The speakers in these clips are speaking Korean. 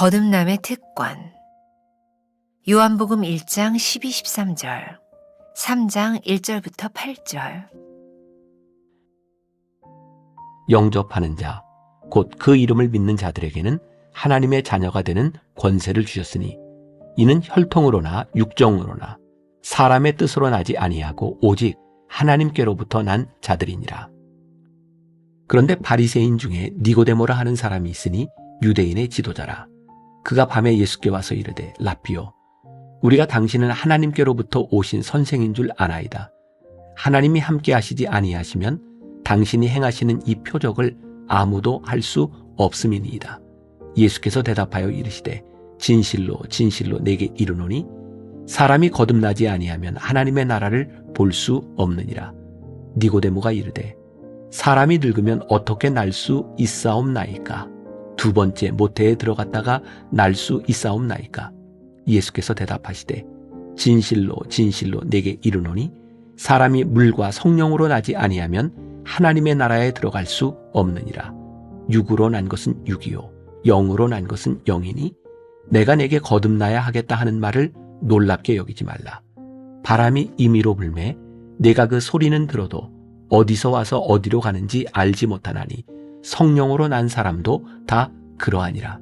거듭남의 특권. 요한복음 1장 12, 13절, 3장 1절부터 8절. 영접하는 자, 곧 그 이름을 믿는 자들에게는 하나님의 자녀가 되는 권세를 주셨으니 이는 혈통으로나 육정으로나 사람의 뜻으로 나지 아니하고 오직 하나님께로부터 난 자들이니라. 그런데 바리새인 중에 니고데모라 하는 사람이 있으니 유대인의 지도자라. 그가 밤에 예수께 와서 이르되 라삐요, 우리가 당신은 하나님께로부터 오신 선생인 줄 아나이다. 하나님이 함께 하시지 아니하시면 당신이 행하시는 이 표적을 아무도 할 수 없음이니이다. 예수께서 대답하여 이르시되 진실로 진실로 내게 이르노니 사람이 거듭나지 아니하면 하나님의 나라를 볼 수 없느니라. 니고데모가 이르되 사람이 늙으면 어떻게 날 수 있사옵나이까? 두 번째 모태에 들어갔다가 날 수 있사옵나이까? 예수께서 대답하시되 진실로 진실로 내게 이르노니 사람이 물과 성령으로 나지 아니하면 하나님의 나라에 들어갈 수 없느니라. 육으로 난 것은 육이요 영으로 난 것은 영이니 내가 내게 거듭나야 하겠다 하는 말을 놀랍게 여기지 말라. 바람이 임의로 불매 내가 그 소리는 들어도 어디서 와서 어디로 가는지 알지 못하나니 성령으로 난 사람도 다 그러하니라.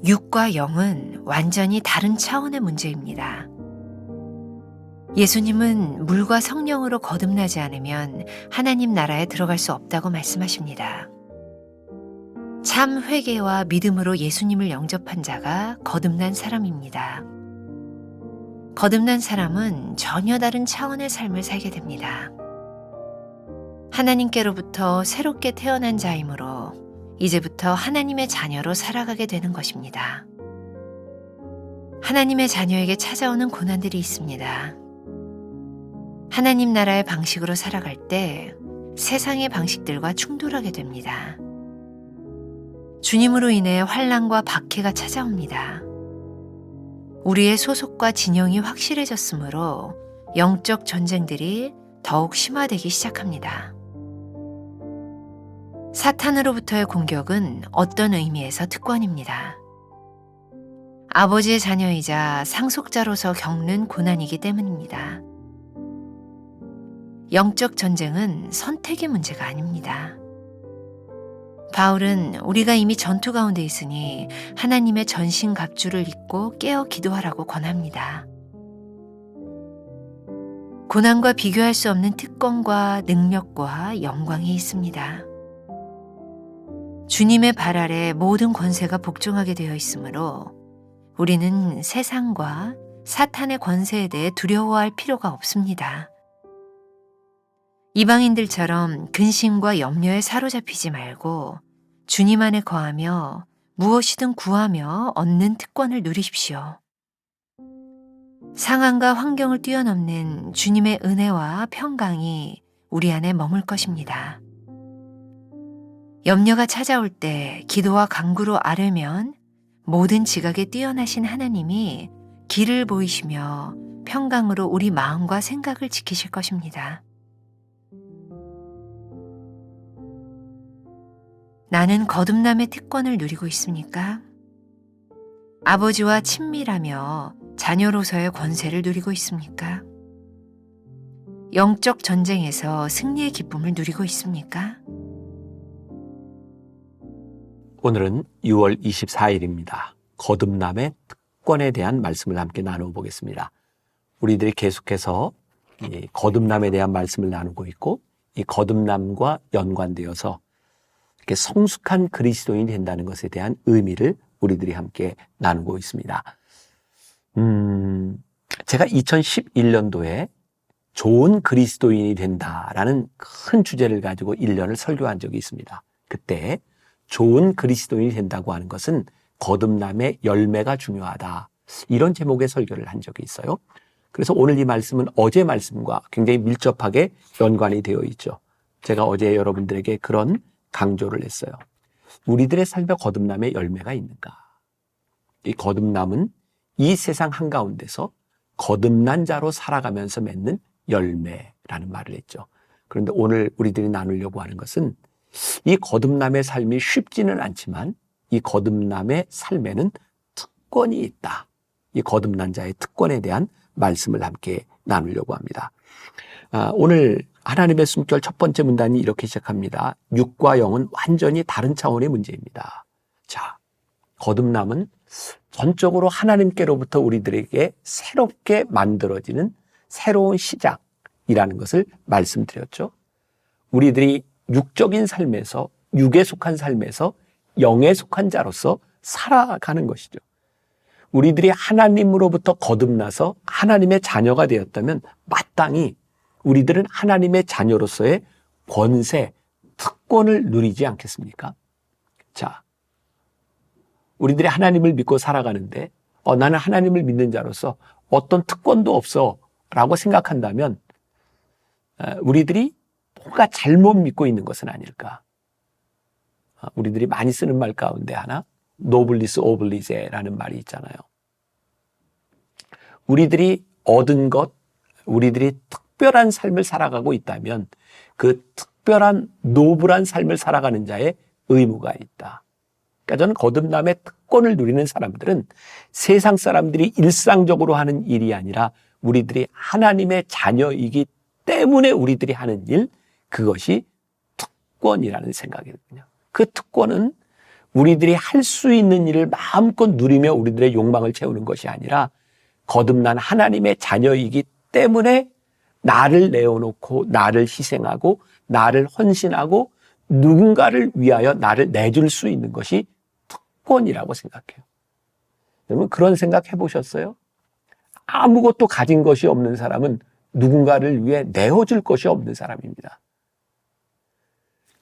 육과 영은 완전히 다른 차원의 문제입니다. 예수님은 물과 성령으로 거듭나지 않으면 하나님 나라에 들어갈 수 없다고 말씀하십니다. 참 회개와 믿음으로 예수님을 영접한 자가 거듭난 사람입니다. 거듭난 사람은 전혀 다른 차원의 삶을 살게 됩니다. 하나님께로부터 새롭게 태어난 자이므로 이제부터 하나님의 자녀로 살아가게 되는 것입니다. 하나님의 자녀에게 찾아오는 고난들이 있습니다. 하나님 나라의 방식으로 살아갈 때 세상의 방식들과 충돌하게 됩니다. 주님으로 인해 환난과 박해가 찾아옵니다. 우리의 소속과 진영이 확실해졌으므로 영적 전쟁들이 더욱 심화되기 시작합니다. 사탄으로부터의 공격은 어떤 의미에서 특권입니다. 아버지의 자녀이자 상속자로서 겪는 고난이기 때문입니다. 영적 전쟁은 선택의 문제가 아닙니다. 바울은 우리가 이미 전투 가운데 있으니 하나님의 전신갑주를 입고 깨어 기도하라고 권합니다. 고난과 비교할 수 없는 특권과 능력과 영광이 있습니다. 주님의 발 아래 모든 권세가 복종하게 되어 있으므로 우리는 세상과 사탄의 권세에 대해 두려워할 필요가 없습니다. 이방인들처럼 근심과 염려에 사로잡히지 말고 주님 안에 거하며 무엇이든 구하며 얻는 특권을 누리십시오. 상황과 환경을 뛰어넘는 주님의 은혜와 평강이 우리 안에 머물 것입니다. 염려가 찾아올 때 기도와 간구로 아뢰면 모든 지각에 뛰어나신 하나님이 길을 보이시며 평강으로 우리 마음과 생각을 지키실 것입니다. 나는 거듭남의 특권을 누리고 있습니까? 아버지와 친밀하며 자녀로서의 권세를 누리고 있습니까? 영적 전쟁에서 승리의 기쁨을 누리고 있습니까? 오늘은 6월 24일입니다. 거듭남의 특권에 대한 말씀을 함께 나누어 보겠습니다. 우리들이 계속해서 이 거듭남에 대한 말씀을 나누고 있고 이 거듭남과 연관되어서 이렇게 성숙한 그리스도인이 된다는 것에 대한 의미를 우리들이 함께 나누고 있습니다. 제가 2011년도에 좋은 그리스도인이 된다라는 큰 주제를 가지고 1년을 설교한 적이 있습니다. 그때 좋은 그리스도인이 된다고 하는 것은 거듭남의 열매가 중요하다. 이런 제목의 설교를 한 적이 있어요. 그래서 오늘 이 말씀은 어제 말씀과 굉장히 밀접하게 연관이 되어 있죠. 제가 어제 여러분들에게 그런 강조를 했어요. 우리들의 삶에 거듭남의 열매가 있는가? 이 거듭남은 이 세상 한가운데서 거듭난 자로 살아가면서 맺는 열매라는 말을 했죠. 그런데 오늘 우리들이 나누려고 하는 것은 이 거듭남의 삶이 쉽지는 않지만 이 거듭남의 삶에는 특권이 있다. 이 거듭난 자의 특권에 대한 말씀을 함께 나누려고 합니다. 오늘 하나님의 숨결 첫 번째 문단이 이렇게 시작합니다. 육과 영은 완전히 다른 차원의 문제입니다. 자, 거듭남은 전적으로 하나님께로부터 우리들에게 새롭게 만들어지는 새로운 시작이라는 것을 말씀드렸죠. 우리들이 육적인 삶에서, 육에 속한 삶에서 영에 속한 자로서 살아가는 것이죠. 우리들이 하나님으로부터 거듭나서 하나님의 자녀가 되었다면 마땅히 우리들은 하나님의 자녀로서의 권세, 특권을 누리지 않겠습니까? 자, 우리들이 하나님을 믿고 살아가는데 나는 하나님을 믿는 자로서 어떤 특권도 없어 라고 생각한다면 우리들이 뭔가 잘못 믿고 있는 것은 아닐까? 우리들이 많이 쓰는 말 가운데 하나, 노블리스 오블리제라는 말이 있잖아요. 우리들이 얻은 것, 우리들이 특별한 삶을 살아가고 있다면 그 특별한 노블한 삶을 살아가는 자의 의무가 있다. 그러니까 저는 거듭남의 특권을 누리는 사람들은 세상 사람들이 일상적으로 하는 일이 아니라 우리들이 하나님의 자녀이기 때문에 우리들이 하는 일, 그것이 특권이라는 생각이거든요. 그 특권은 우리들이 할 수 있는 일을 마음껏 누리며 우리들의 욕망을 채우는 것이 아니라 거듭난 하나님의 자녀이기 때문에 나를 내어놓고 나를 희생하고 나를 헌신하고 누군가를 위하여 나를 내줄 수 있는 것이 특권이라고 생각해요. 여러분 그런 생각 해보셨어요? 아무것도 가진 것이 없는 사람은 누군가를 위해 내어줄 것이 없는 사람입니다.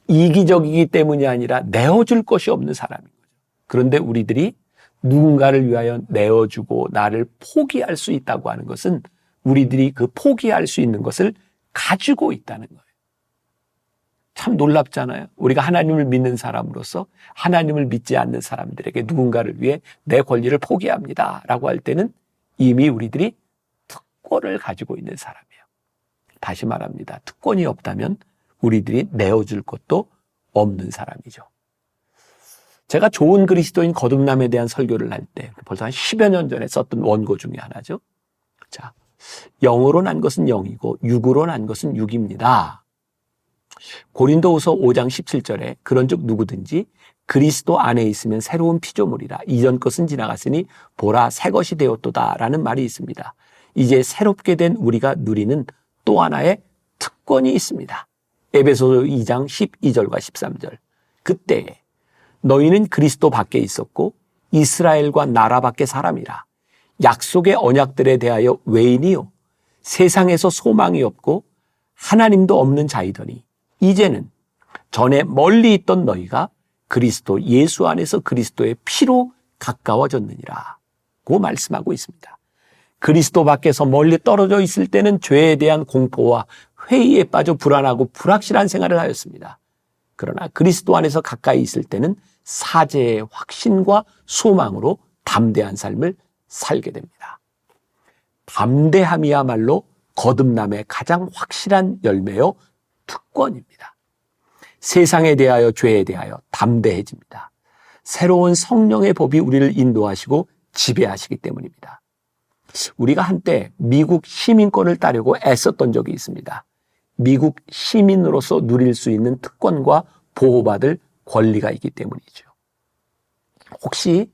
이기적이기 때문이 아니라 내어줄 것이 없는 사람인 거죠. 그런데 우리들이 누군가를 위하여 내어주고 나를 포기할 수 있다고 하는 것은 우리들이 그 포기할 수 있는 것을 가지고 있다는 거예요. 참 놀랍잖아요. 우리가 하나님을 믿는 사람으로서 하나님을 믿지 않는 사람들에게 누군가를 위해 내 권리를 포기합니다 라고 할 때는 이미 우리들이 특권을 가지고 있는 사람이에요. 다시 말합니다. 특권이 없다면 우리들이 내어줄 것도 없는 사람이죠. 제가 좋은 그리스도인 거듭남에 대한 설교를 할 때 벌써 한 10여 년 전에 썼던 원고 중에 하나죠. 자, 영으로 난 것은 영이고 육으로 난 것은 육입니다. 고린도후서 5장 17절에 그런즉 누구든지 그리스도 안에 있으면 새로운 피조물이라 이전 것은 지나갔으니 보라 새 것이 되었도다 라는 말이 있습니다. 이제 새롭게 된 우리가 누리는 또 하나의 특권이 있습니다. 에베소서 2장 12절과 13절. 그때에 너희는 그리스도 밖에 있었고 이스라엘과 나라 밖의 사람이라. 약속의 언약들에 대하여 외인이요 세상에서 소망이 없고 하나님도 없는 자이더니 이제는 전에 멀리 있던 너희가 그리스도 예수 안에서 그리스도의 피로 가까워졌느니라 고 말씀하고 있습니다. 그리스도 밖에서 멀리 떨어져 있을 때는 죄에 대한 공포와 회의에 빠져 불안하고 불확실한 생활을 하였습니다. 그러나 그리스도 안에서 가까이 있을 때는 사죄의 확신과 소망으로 담대한 삶을 살게 됩니다. 담대함이야말로 거듭남의 가장 확실한 열매요 특권입니다. 세상에 대하여 죄에 대하여 담대해집니다. 새로운 성령의 법이 우리를 인도하시고 지배하시기 때문입니다. 우리가 한때 미국 시민권을 따려고 애썼던 적이 있습니다. 미국 시민으로서 누릴 수 있는 특권과 보호받을 권리가 있기 때문이죠. 혹시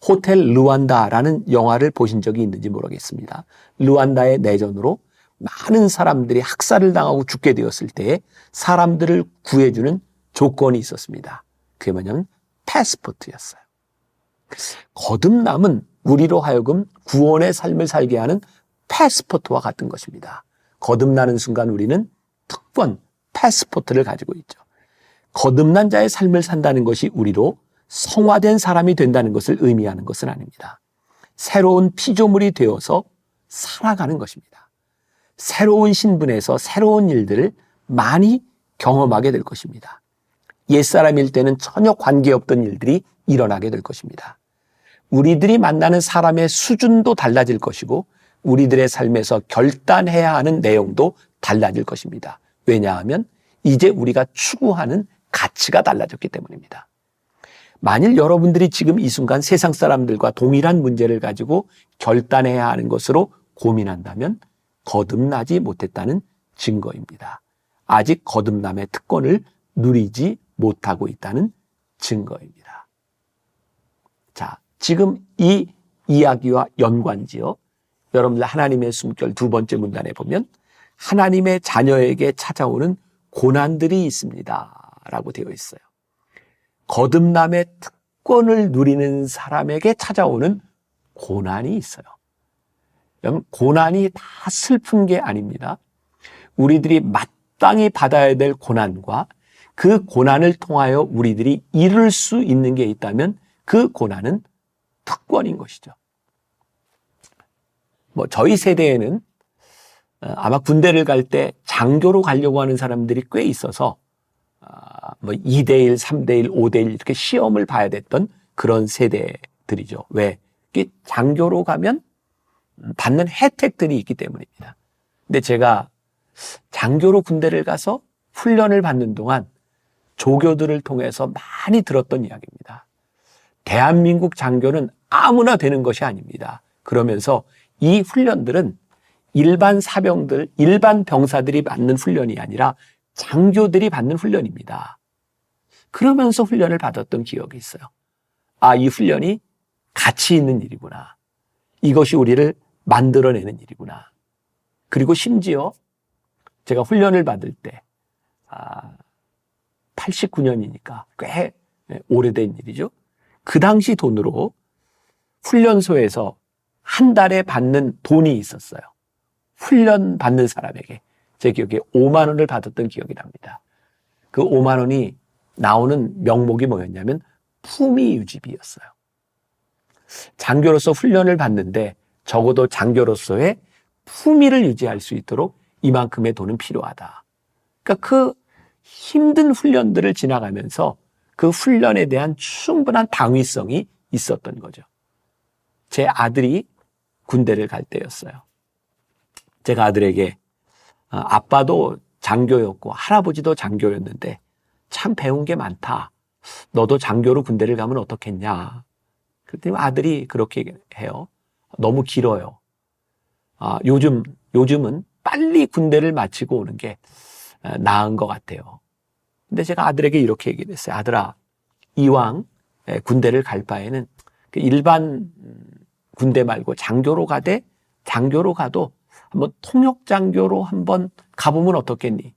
호텔 르완다라는 영화를 보신 적이 있는지 모르겠습니다. 르완다의 내전으로 많은 사람들이 학살을 당하고 죽게 되었을 때에 사람들을 구해주는 조건이 있었습니다. 그게 뭐냐면 패스포트였어요. 거듭남은 우리로 하여금 구원의 삶을 살게 하는 패스포트와 같은 것입니다. 거듭나는 순간 우리는 특권, 패스포트를 가지고 있죠. 거듭난 자의 삶을 산다는 것이 우리로 성화된 사람이 된다는 것을 의미하는 것은 아닙니다. 새로운 피조물이 되어서 살아가는 것입니다. 새로운 신분에서 새로운 일들을 많이 경험하게 될 것입니다. 옛사람일 때는 전혀 관계없던 일들이 일어나게 될 것입니다. 우리들이 만나는 사람의 수준도 달라질 것이고 우리들의 삶에서 결단해야 하는 내용도 달라질 것입니다. 왜냐하면 이제 우리가 추구하는 가치가 달라졌기 때문입니다. 만일 여러분들이 지금 이 순간 세상 사람들과 동일한 문제를 가지고 결단해야 하는 것으로 고민한다면 거듭나지 못했다는 증거입니다. 아직 거듭남의 특권을 누리지 못하고 있다는 증거입니다. 자, 지금 이 이야기와 연관지어 여러분들 하나님의 숨결 두 번째 문단에 보면 하나님의 자녀에게 찾아오는 고난들이 있습니다 라고 되어 있어요. 거듭남의 특권을 누리는 사람에게 찾아오는 고난이 있어요. 여러분, 고난이 다 슬픈 게 아닙니다. 우리들이 마땅히 받아야 될 고난과 그 고난을 통하여 우리들이 이룰 수 있는 게 있다면 그 고난은 특권인 것이죠. 저희 세대에는 아마 군대를 갈 때 장교로 가려고 하는 사람들이 꽤 있어서 2대1, 3대1, 5대1 이렇게 시험을 봐야 됐던 그런 세대들이죠. 왜? 장교로 가면 받는 혜택들이 있기 때문입니다. 근데 제가 장교로 군대를 가서 훈련을 받는 동안 조교들을 통해서 많이 들었던 이야기입니다. 대한민국 장교는 아무나 되는 것이 아닙니다. 그러면서 이 훈련들은 일반 사병들, 일반 병사들이 받는 훈련이 아니라 장교들이 받는 훈련입니다. 그러면서 훈련을 받았던 기억이 있어요. 아, 이 훈련이 가치 있는 일이구나. 이것이 우리를 만들어내는 일이구나. 그리고 심지어 제가 훈련을 받을 때 89년이니까 꽤 오래된 일이죠. 그 당시 돈으로 훈련소에서 한 달에 받는 돈이 있었어요. 훈련 받는 사람에게 제 기억에 5만 원을 받았던 기억이 납니다. 그 5만 원이 나오는 명목이 뭐였냐면 품위 유지비였어요. 장교로서 훈련을 받는데 적어도 장교로서의 품위를 유지할 수 있도록 이만큼의 돈은 필요하다. 그러니까 그 힘든 훈련들을 지나가면서 그 훈련에 대한 충분한 당위성이 있었던 거죠. 제 아들이 군대를 갈 때였어요. 제가 아들에게 아빠도 장교였고 할아버지도 장교였는데 참 배운 게 많다. 너도 장교로 군대를 가면 어떻겠냐. 그랬더니 아들이 그렇게 해요. 너무 길어요. 요즘은 빨리 군대를 마치고 오는 게 나은 것 같아요. 근데 제가 아들에게 이렇게 얘기를 했어요. 아들아, 이왕 군대를 갈 바에는 일반 군대 말고 장교로 가되 장교로 가도 한번 통역 장교로 한번 가보면 어떻겠니?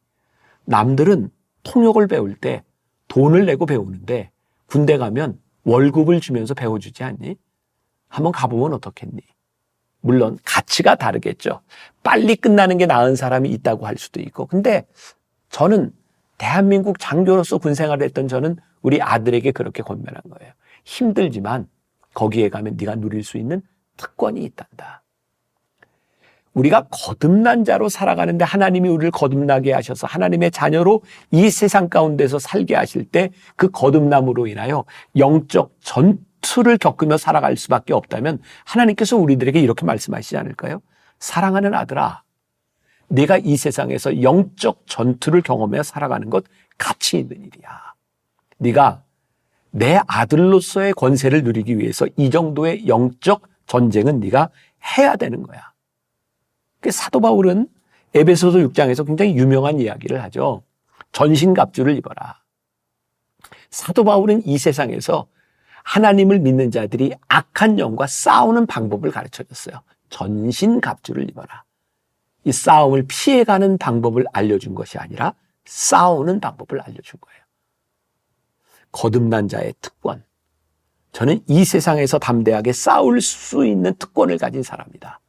남들은 통역을 배울 때 돈을 내고 배우는데 군대 가면 월급을 주면서 배워주지 않니? 한번 가보면 어떻겠니? 물론 가치가 다르겠죠. 빨리 끝나는 게 나은 사람이 있다고 할 수도 있고. 근데 저는 대한민국 장교로서 군생활을 했던 저는 우리 아들에게 그렇게 권면한 거예요. 힘들지만 거기에 가면 네가 누릴 수 있는 특권이 있단다. 우리가 거듭난 자로 살아가는데 하나님이 우리를 거듭나게 하셔서 하나님의 자녀로 이 세상 가운데서 살게 하실 때 그 거듭남으로 인하여 영적 전투를 겪으며 살아갈 수밖에 없다면 하나님께서 우리들에게 이렇게 말씀하시지 않을까요? 사랑하는 아들아, 네가 이 세상에서 영적 전투를 경험해 살아가는 것 가치 있는 일이야. 네가 내 아들로서의 권세를 누리기 위해서 이 정도의 영적 전쟁은 네가 해야 되는 거야. 사도 바울은 에베소서 6장에서 굉장히 유명한 이야기를 하죠. 전신갑주를 입어라. 사도 바울은 이 세상에서 하나님을 믿는 자들이 악한 영과 싸우는 방법을 가르쳐줬어요. 전신갑주를 입어라. 이 싸움을 피해가는 방법을 알려준 것이 아니라 싸우는 방법을 알려준 거예요. 거듭난 자의 특권. 저는 이 세상에서 담대하게 싸울 수 있는 특권을 가진 사람이다.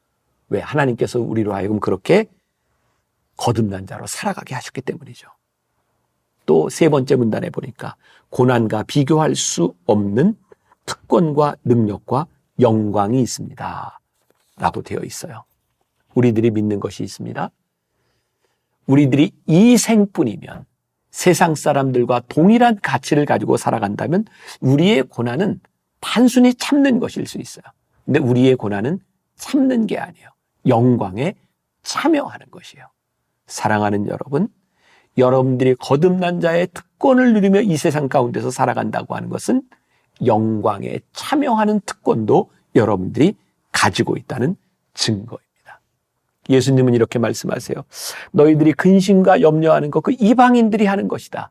왜? 하나님께서 우리로 하여금 그렇게 거듭난 자로 살아가게 하셨기 때문이죠. 또 세 번째 문단에 보니까 고난과 비교할 수 없는 특권과 능력과 영광이 있습니다. 라고 되어 있어요. 우리들이 믿는 것이 있습니다. 우리들이 이 생뿐이면 세상 사람들과 동일한 가치를 가지고 살아간다면 우리의 고난은 단순히 참는 것일 수 있어요. 근데 우리의 고난은 참는 게 아니에요. 영광에 참여하는 것이에요. 사랑하는 여러분, 여러분들이 거듭난 자의 특권을 누리며 이 세상 가운데서 살아간다고 하는 것은 영광에 참여하는 특권도 여러분들이 가지고 있다는 증거입니다. 예수님은 이렇게 말씀하세요. 너희들이 근심과 염려하는 것, 그 이방인들이 하는 것이다.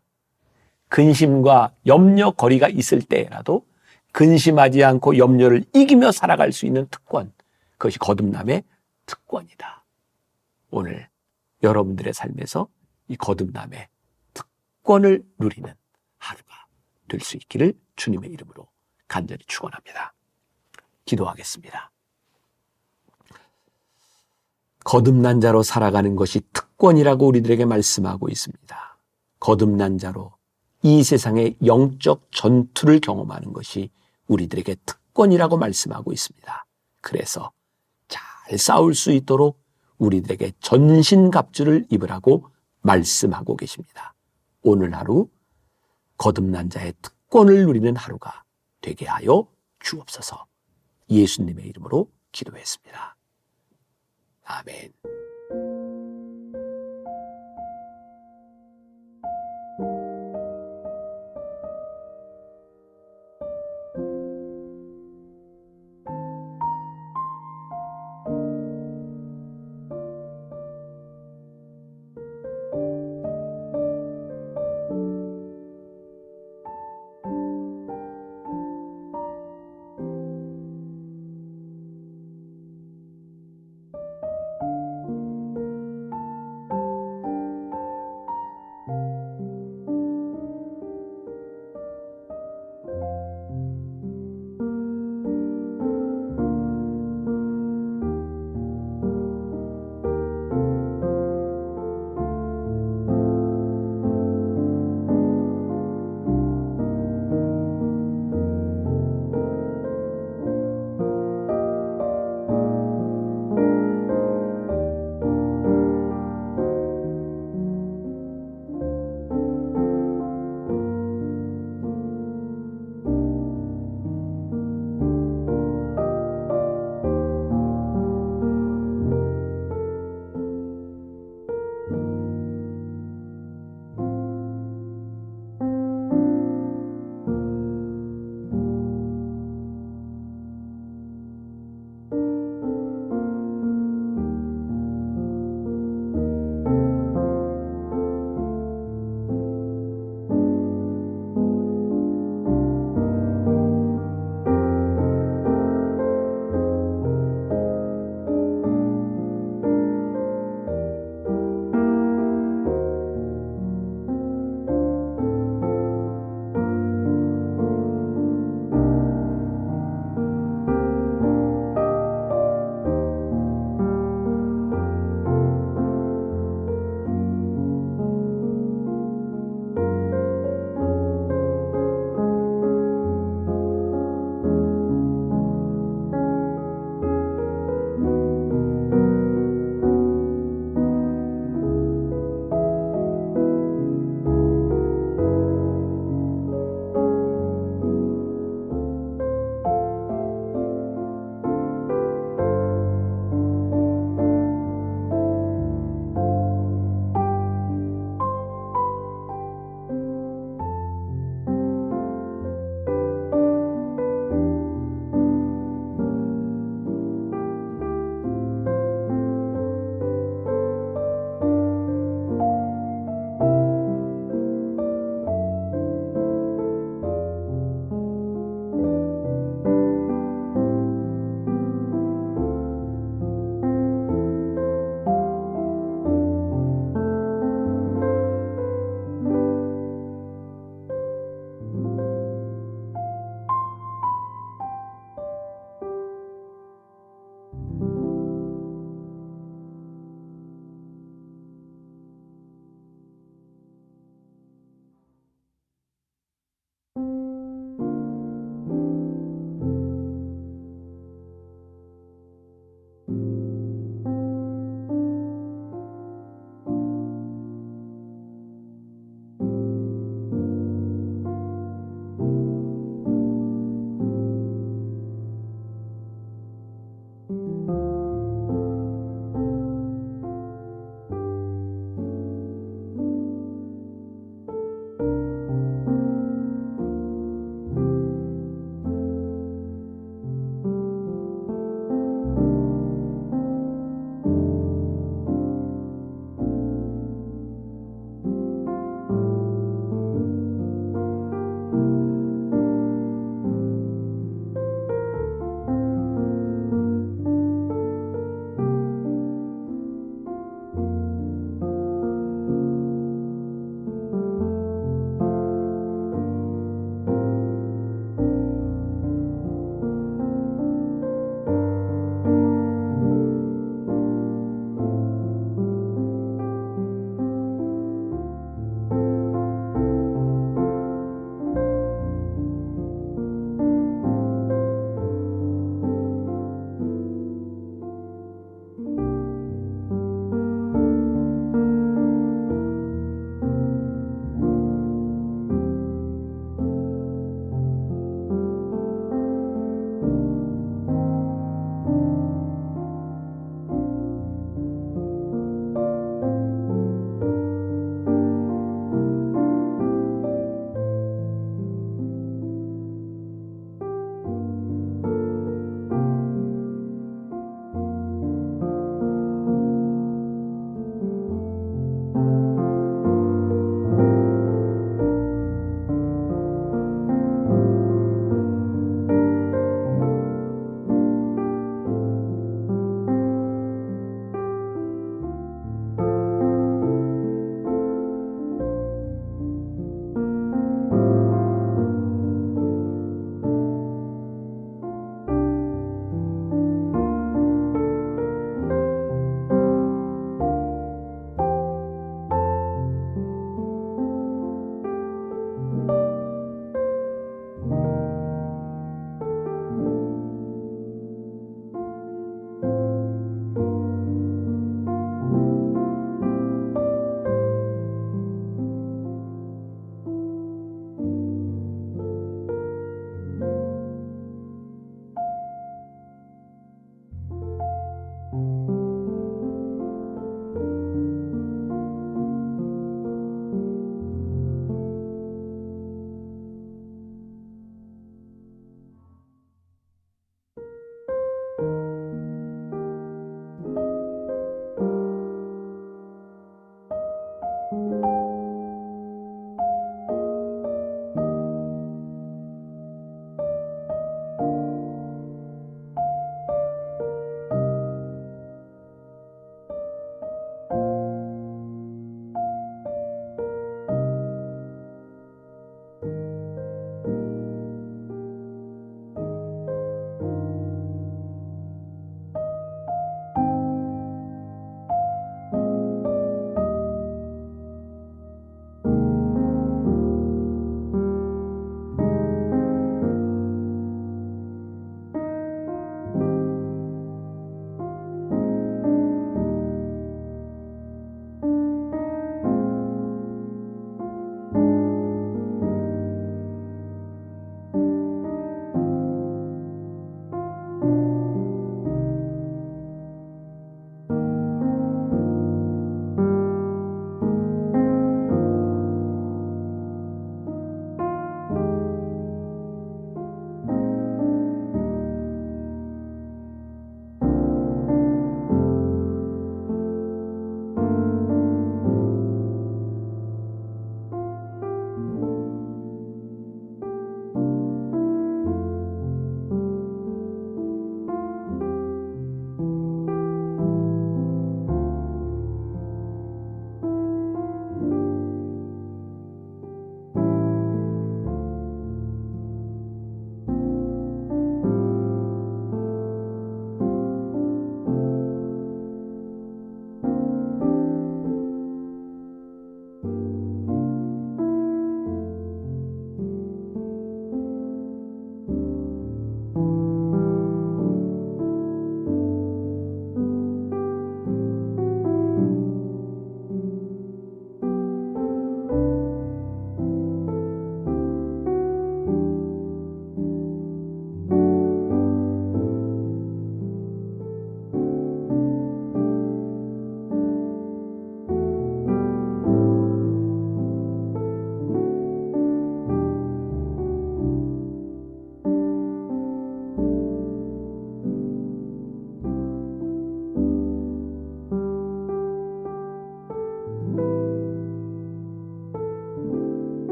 근심과 염려 거리가 있을 때라도 근심하지 않고 염려를 이기며 살아갈 수 있는 특권, 그것이 거듭남의 특권이다. 오늘 여러분들의 삶에서 이 거듭남의 특권을 누리는 하루가 될 수 있기를 주님의 이름으로 간절히 축원합니다. 기도하겠습니다. 거듭난 자로 살아가는 것이 특권이라고 우리들에게 말씀하고 있습니다. 거듭난 자로 이 세상의 영적 전투를 경험하는 것이 우리들에게 특권이라고 말씀하고 있습니다. 그래서 잘 싸울 수 있도록 우리들에게 전신갑주를 입으라고 말씀하고 계십니다. 오늘 하루 거듭난 자의 특권을 누리는 하루가 되게 하여 주옵소서. 예수님의 이름으로 기도했습니다. 아멘.